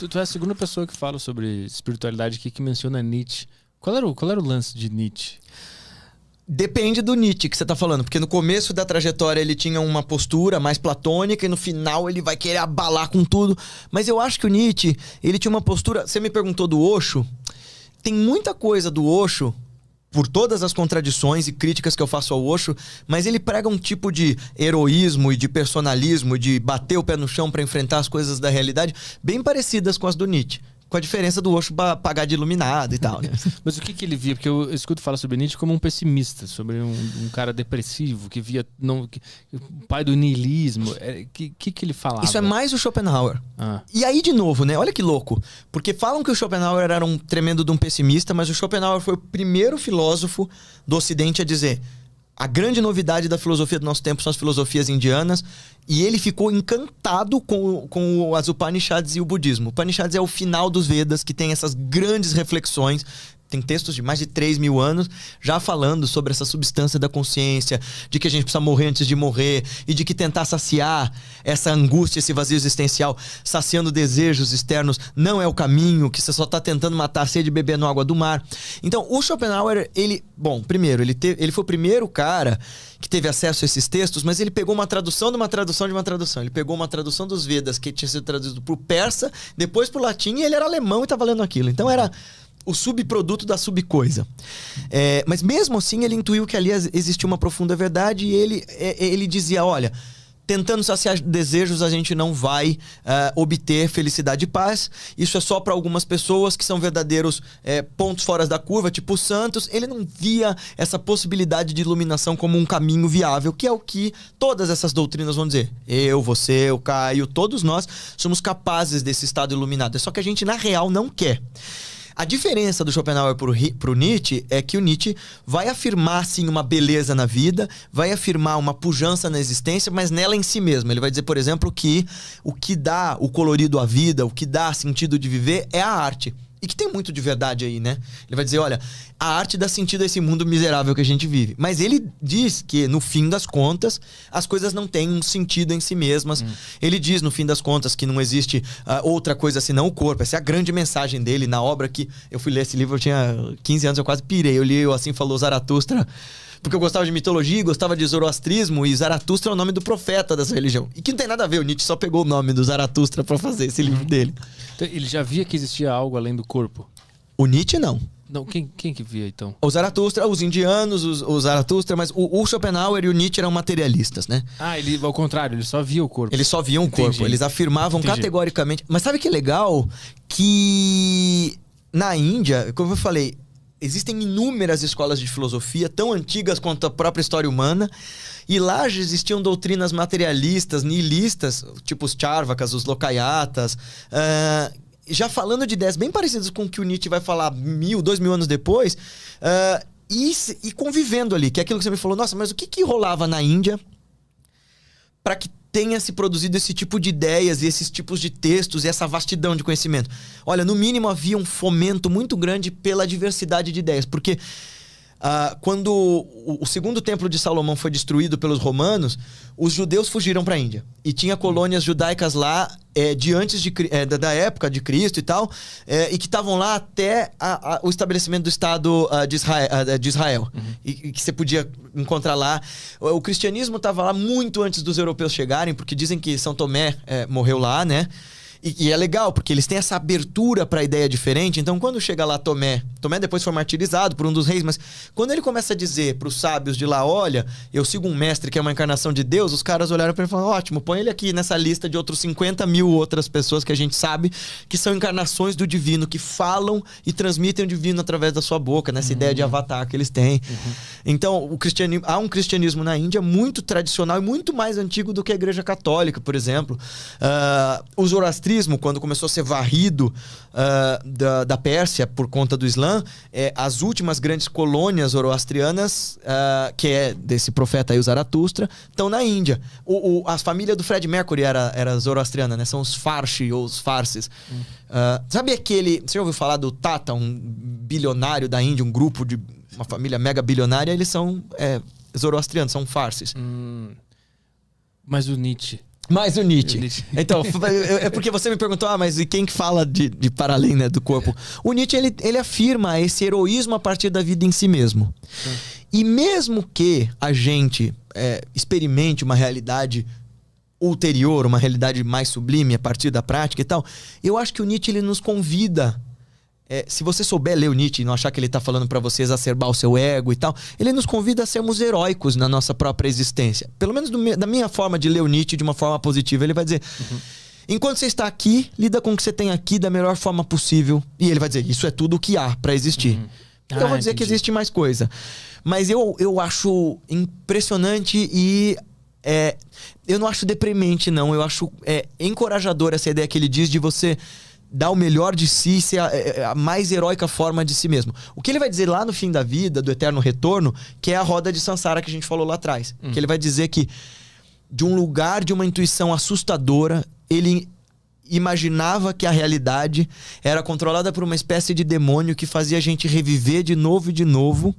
Tu é a segunda pessoa que fala sobre espiritualidade aqui que menciona Nietzsche. Qual era o lance de Nietzsche? Depende do Nietzsche que você tá falando, porque no começo da trajetória ele tinha uma postura mais platônica e no final ele vai querer abalar com tudo. Mas eu acho que o Nietzsche, ele tinha uma postura... Você me perguntou do Osho. Tem muita coisa do Osho, por todas as contradições e críticas que eu faço ao Osho, mas ele prega um tipo de heroísmo e de personalismo, de bater o pé no chão pra enfrentar as coisas da realidade, bem parecidas com as do Nietzsche. Com a diferença do Osho pagar de iluminado e tal, né? Mas o que ele via? Porque eu escuto falar sobre Nietzsche como um pessimista, sobre um cara depressivo, que via o pai do niilismo. O que ele falava? Isso é mais o Schopenhauer. Ah. E aí, de novo, né? Olha que louco. Porque falam que o Schopenhauer era um tremendo de um pessimista, mas o Schopenhauer foi o primeiro filósofo do Ocidente a dizer: a grande novidade da filosofia do nosso tempo são as filosofias indianas. E ele ficou encantado com as Upanishads e o budismo. Upanishads é o final dos Vedas, que tem essas grandes reflexões. Tem textos de mais de 3.000 anos já falando sobre essa substância da consciência, de que a gente precisa morrer antes de morrer, e de que tentar saciar essa angústia, esse vazio existencial, saciando desejos externos, não é o caminho, que você só está tentando matar a sede bebendo água do mar. Então, o Schopenhauer, primeiro, ele foi o primeiro cara que teve acesso a esses textos, mas ele pegou uma tradução de uma tradução de uma tradução. Ele pegou uma tradução dos Vedas, que tinha sido traduzido para o persa, depois para o latim, e ele era alemão e estava lendo aquilo. Então, era o subproduto da subcoisa. Mas mesmo assim ele intuiu que ali existia uma profunda verdade e ele dizia, olha, tentando saciar desejos a gente não vai obter felicidade e paz. Isso é só para algumas pessoas que são verdadeiros pontos fora da curva, tipo os santos. Ele não via essa possibilidade de iluminação como um caminho viável, que é o que todas essas doutrinas vão dizer. Eu, você, o Caio, todos nós somos capazes desse estado iluminado. É só que a gente, na real, não quer. A diferença do Schopenhauer pro Nietzsche é que o Nietzsche vai afirmar, sim, uma beleza na vida, vai afirmar uma pujança na existência, mas nela em si mesma. Ele vai dizer, por exemplo, que o que dá o colorido à vida, o que dá sentido de viver é a arte. E que tem muito de verdade aí, né? Ele vai dizer, olha, a arte dá sentido a esse mundo miserável que a gente vive. Mas ele diz que, no fim das contas, as coisas não têm um sentido em si mesmas. Ele diz, no fim das contas, que não existe outra coisa senão o corpo. Essa é a grande mensagem dele na obra que... Eu fui ler esse livro, eu tinha 15 anos, eu quase pirei. Eu li Assim Falou Zaratustra, porque eu gostava de mitologia, gostava de zoroastrismo, e Zaratustra é o nome do profeta dessa religião. E que não tem nada a ver, o Nietzsche só pegou o nome do Zaratustra pra fazer esse livro dele. Então, ele já via que existia algo além do corpo? O Nietzsche, não. Não, quem que via, então? O Zaratustra, os indianos, o Zaratustra, mas o Schopenhauer e o Nietzsche eram materialistas, né? Ele, ao contrário, ele só via o corpo. Eles só viam o corpo, eles afirmavam categoricamente... Mas sabe que legal? Que na Índia, como eu falei, existem inúmeras escolas de filosofia, tão antigas quanto a própria história humana, e lá já existiam doutrinas materialistas, nihilistas, tipo os Charvakas, os Lokayatas, já falando de ideias bem parecidas com o que o Nietzsche vai falar 2.000 anos depois, e convivendo ali, que é aquilo que você me falou, nossa, mas o que rolava na Índia para que tenha se produzido esse tipo de ideias e esses tipos de textos e essa vastidão de conhecimento? Olha, no mínimo havia um fomento muito grande pela diversidade de ideias, porque quando o segundo templo de Salomão foi destruído pelos romanos, os judeus fugiram para a Índia. E tinha colônias judaicas lá de antes da época de Cristo e tal, e que estavam lá até o estabelecimento do Estado de Israel. E que você podia encontrar lá. O cristianismo estava lá muito antes dos europeus chegarem, porque dizem que São Tomé morreu lá, né? E é legal, porque eles têm essa abertura para a ideia diferente. Então, quando chega lá Tomé depois foi martirizado por um dos reis, mas quando ele começa a dizer para os sábios de lá, olha, eu sigo um mestre que é uma encarnação de Deus, os caras olharam para ele e falaram, ótimo, põe ele aqui nessa lista de outros 50.000 outras pessoas que a gente sabe que são encarnações do divino, que falam e transmitem o divino através da sua boca, nessa ideia de avatar que eles têm. Então, há um cristianismo na Índia muito tradicional e muito mais antigo do que a Igreja Católica, por exemplo. O zoroastrismo, quando começou a ser varrido da Pérsia por conta do Islã, as últimas grandes colônias zoroastrianas, que é desse profeta aí, o Zaratustra, estão na Índia. A família do Fred Mercury era zoroastriana, né? São os Farsi ou os Farsis. Sabe aquele... Você já ouviu falar do Tata, um bilionário da Índia, um grupo de uma família mega bilionária? Eles são zoroastrianos, são Farsis. Mas o Nietzsche... Mais o Nietzsche. Então, é porque você me perguntou, mas e quem que fala de para além, né, do corpo? O Nietzsche, ele afirma esse heroísmo a partir da vida em si mesmo. E mesmo que a gente experimente uma realidade ulterior, uma realidade mais sublime a partir da prática e tal, eu acho que o Nietzsche, ele nos convida... se você souber ler o Nietzsche e não achar que ele tá falando pra você exacerbar o seu ego e tal, ele nos convida a sermos heróicos na nossa própria existência. Pelo menos da minha forma de ler o Nietzsche de uma forma positiva. Ele vai dizer, enquanto você está aqui, lida com o que você tem aqui da melhor forma possível. E ele vai dizer, isso é tudo o que há pra existir. Eu vou dizer que existe mais coisa. Mas eu acho impressionante e... eu não acho deprimente, não. Eu acho encorajador essa ideia que ele diz de você... dar o melhor de si, ser a mais heróica forma de si mesmo. O que ele vai dizer lá no fim da vida, do eterno retorno, que é a roda de Sansara que a gente falou lá atrás. Que ele vai dizer que de um lugar de uma intuição assustadora, ele imaginava que a realidade era controlada por uma espécie de demônio que fazia a gente reviver de novo e de novo,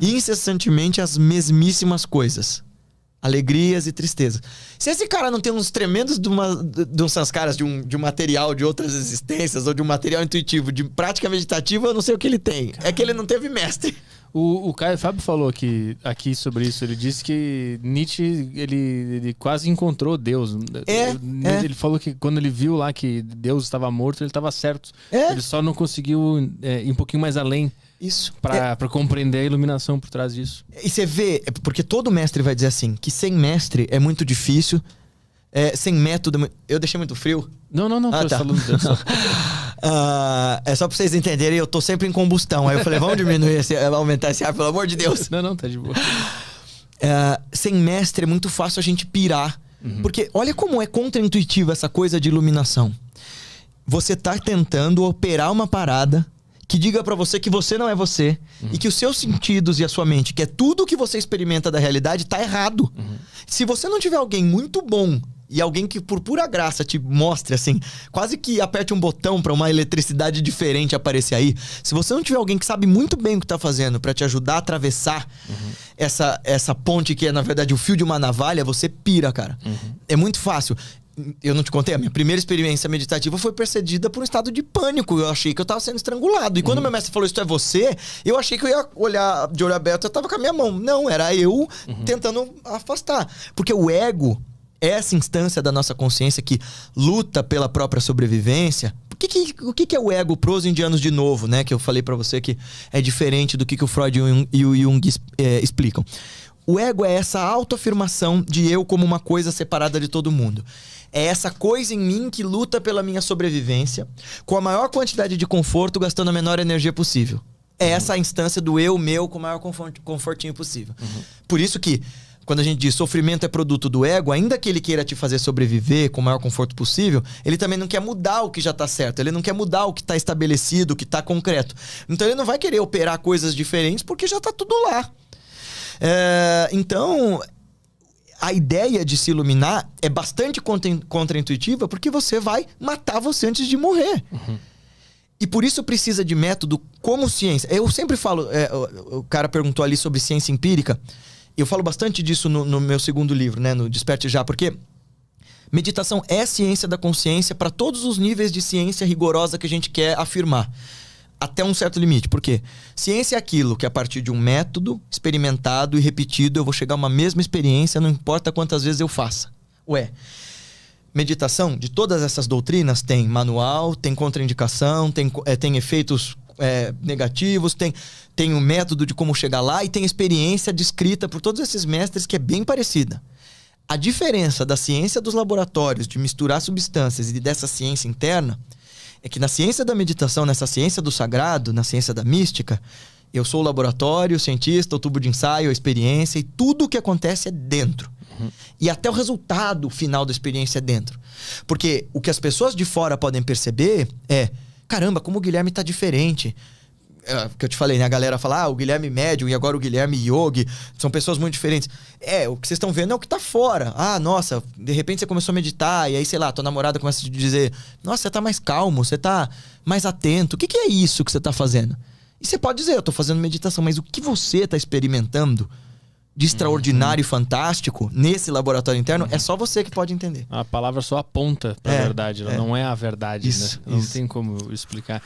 incessantemente as mesmíssimas coisas. Alegrias e tristezas. Se esse cara não tem uns tremendos de uns sanskaras, de um material de outras existências, ou de um material intuitivo, de prática meditativa, eu não sei o que ele tem. Caramba. É que ele não teve mestre. O Caio Fábio falou aqui sobre isso. Ele disse que Nietzsche, ele quase encontrou Deus. Ele falou que quando ele viu lá que Deus estava morto, ele estava certo. Ele só não conseguiu ir um pouquinho mais além. Isso. Pra compreender a iluminação por trás disso. E você vê, porque todo mestre vai dizer assim, que sem mestre é muito difícil, sem método... Eu deixei muito frio? Não, tô falando disso. É só pra vocês entenderem, eu tô sempre em combustão. Aí eu falei, vamos aumentar esse ar, pelo amor de Deus. Não, tá de boa. Sem mestre é muito fácil a gente pirar. Porque olha como é contraintuitiva essa coisa de iluminação. Você tá tentando operar uma parada que diga pra você que você não é você e que os seus sentidos e a sua mente, que é tudo que você experimenta da realidade, tá errado. Se você não tiver alguém muito bom e alguém que por pura graça te mostre assim, quase que aperte um botão pra uma eletricidade diferente aparecer aí, se você não tiver alguém que sabe muito bem o que tá fazendo pra te ajudar a atravessar essa ponte que é na verdade o fio de uma navalha, você pira, cara. É muito fácil. Eu não te contei, a minha primeira experiência meditativa foi precedida por um estado de pânico. Eu achei que eu tava sendo estrangulado. E quando meu mestre falou, isso é você, eu achei que eu ia olhar de olho aberto, eu tava com a minha mão. Não, era eu tentando afastar. Porque o ego é essa instância da nossa consciência que luta pela própria sobrevivência. O que é o ego pros indianos de novo, né? Que eu falei pra você que é diferente do que o Freud e o Jung explicam. O ego é essa autoafirmação de eu como uma coisa separada de todo mundo. É essa coisa em mim que luta pela minha sobrevivência com a maior quantidade de conforto, gastando a menor energia possível. É essa a instância do eu meu com o maior confortinho possível. Por isso que, quando a gente diz sofrimento é produto do ego, ainda que ele queira te fazer sobreviver com o maior conforto possível, ele também não quer mudar o que já tá certo. Ele não quer mudar o que tá estabelecido, o que tá concreto. Então ele não vai querer operar coisas diferentes porque já tá tudo lá. Então, a ideia de se iluminar é bastante contraintuitiva porque você vai matar você antes de morrer. E por isso precisa de método como ciência. Eu sempre falo, o cara perguntou ali sobre ciência empírica, eu falo bastante disso no meu segundo livro, né, no Desperte Já, porque meditação é ciência da consciência para todos os níveis de ciência rigorosa que a gente quer afirmar. Até um certo limite. Por quê? Ciência é aquilo que a partir de um método experimentado e repetido eu vou chegar a uma mesma experiência, não importa quantas vezes eu faça. Meditação, de todas essas doutrinas, tem manual, tem contraindicação, tem efeitos negativos, tem um método de como chegar lá e tem experiência descrita por todos esses mestres que é bem parecida. A diferença da ciência dos laboratórios de misturar substâncias e dessa ciência interna é que na ciência da meditação, nessa ciência do sagrado, na ciência da mística, eu sou o laboratório, o cientista, o tubo de ensaio, a experiência e tudo o que acontece é dentro. E até o resultado final da experiência é dentro. Porque o que as pessoas de fora podem perceber é, caramba, como o Guilherme tá diferente. Que eu te falei, né? A galera fala, o Guilherme médium e agora o Guilherme yogi. São pessoas muito diferentes. O que vocês estão vendo é o que tá fora. Nossa, de repente você começou a meditar e aí, sei lá, tua namorada começa a te dizer, nossa, você tá mais calmo, você tá mais atento. O que é isso que você tá fazendo? E você pode dizer, eu tô fazendo meditação, mas o que você tá experimentando de extraordinário e fantástico nesse laboratório interno, é só você que pode entender. A palavra só aponta para a verdade, ela não é a verdade, isso, né? Não tem como explicar.